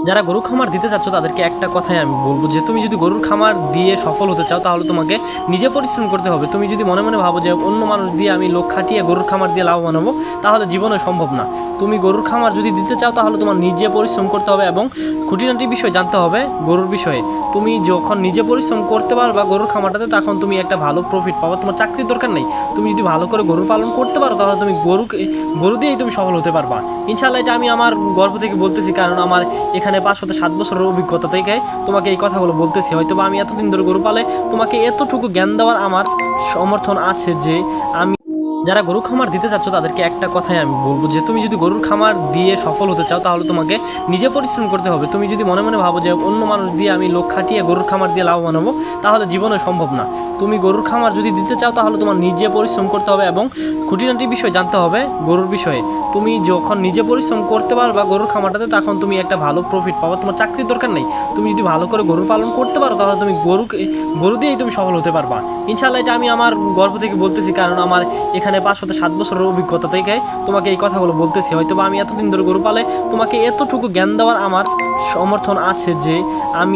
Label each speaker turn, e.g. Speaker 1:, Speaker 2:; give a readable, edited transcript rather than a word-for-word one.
Speaker 1: যারা গরু খামার দিতে চাচ্ছ তাদেরকে একটা কথাই আমি বলবো যে তুমি যদি গরুর খামার দিয়ে সফল হতে চাও তাহলে তোমাকে নিজে পরিশ্রম করতে হবে। তুমি যদি মনে মনে ভাবো যে অন্য মানুষ দিয়ে আমি লোক খাটিয়ে গরুর খামার দিয়ে লাভবান হবো, তাহলে জীবনে সম্ভব না। তুমি গরুর খামার যদি দিতে চাও তাহলে তোমার নিজে পরিশ্রম করতে হবে এবং খুঁটিনাটি বিষয় জানতে হবে গরুর বিষয়ে। তুমি যখন নিজে পরিশ্রম করতে পারবা গরুর খামারটাতে, তখন তুমি একটা ভালো প্রফিট পাবা। তোমার চাকরির দরকার নেই। তুমি যদি ভালো করে গরু পালন করতে পারো তাহলে তুমি গরু দিয়েই তুমি সফল হতে পারবা ইনশাআল্লাহ। এটা আমি আমার গর্ব থেকে বলতেছি, কারণ আমার এখানে 5 হতে 7 বছরের অভিজ্ঞতা থেকে তোমাকে এই কথাগুলো বলতেছি। হয়তো বা আমি এতদিন ধরে গরু পালে তোমাকে এতটুকু জ্ঞান দেওয়ার আমার সমর্থন আছে যে আমি যারা গরু খামার দিতে চাচ্ছ তাদেরকে একটা কথাই আমি বলবো যে তুমি যদি গরুর খামার দিয়ে সফল হতে চাও তাহলে তোমাকে নিজে পরিশ্রম করতে হবে। তুমি যদি মনে মনে ভাবো যে অন্য মানুষ দিয়ে আমি লোক খাটিয়ে গরুর খামার দিয়ে লাভবান হবো, তাহলে জীবনে সম্ভব না। তুমি গরুর খামার যদি দিতে চাও তাহলে তোমার নিজে পরিশ্রম করতে হবে এবং খুঁটিনাটি বিষয় জানতে হবে গরুর বিষয়ে। তুমি যখন নিজে পরিশ্রম করতে পারবা গরুর খামারটাতে, তখন তুমি একটা ভালো প্রফিট পাবা। তোমার চাকরির দরকার নেই। তুমি যদি ভালো করে গরু পালন করতে পারো তাহলে তুমি গরু দিয়েই তুমি সফল হতে পারবা ইনশাআল্লাহ। এটা আমি আমার গর্ব থেকে বলতেছি, কারণ আমার এখানে 5 হতে 7 বছরের অভিজ্ঞতা থেকে তোমাকে এই কথাগুলো বলতেছি। হয়তো বা আমি এতদিন ধরে গরু পালে তোমাকে এতটুকু জ্ঞান দেওয়ার আমার সমর্থন আছে যে আমি